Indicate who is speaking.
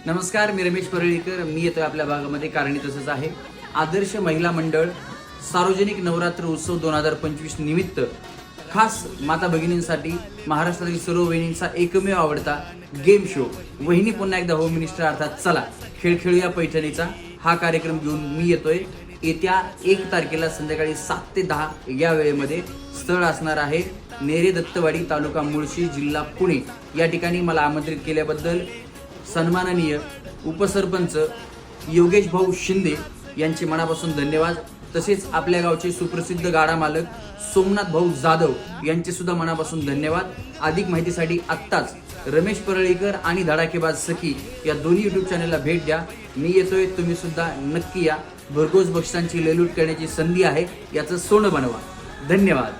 Speaker 1: नमस्कार, मी रमेश परळीकर. मी येतोय आपल्या भागामध्ये, कारण तसंच आहे. आदर्श महिला मंडळ सार्वजनिक नवरात्र उत्सव 2025 निमित्त खास माता भगिनींसाठी महाराष्ट्रातील सर्व वहिनींचा एकमेव आवडता गेम शो वहिनी पुन्हा एकदा होम मिनिस्टर अर्थात चला खेळ खेळूया पैठणीचा हा कार्यक्रम घेऊन मी येतोय. येत्या 1 तारखेला संध्याकाळी 7 ते 10 या वेळेमध्ये स्थळ असणार आहे नेरे दत्तवाडी, तालुका मुळशी, जिल्हा पुणे. या ठिकाणी मला आमंत्रित केल्याबद्दल सन्माननीय उपसरपंच योगेश भाऊ शिंदे यांचे मनापासून धन्यवाद. तसेच आपल्या गावचे सुप्रसिद्ध गाडा मालक सोमनाथ भाऊ जाधव यांचे सुद्धा मनापासून धन्यवाद. अधिक माहितीसाठी आत्ताच रमेश परळीकर आणि धडाकेबाज सखी या दोन्ही यूट्यूब चॅनलला भेट द्या. मी येतोय, तुम्ही सुद्धा नक्की या. भरघोस बक्षिसांची ललूट करण्याची संधी आहे, याचं सोनं बनवा. धन्यवाद.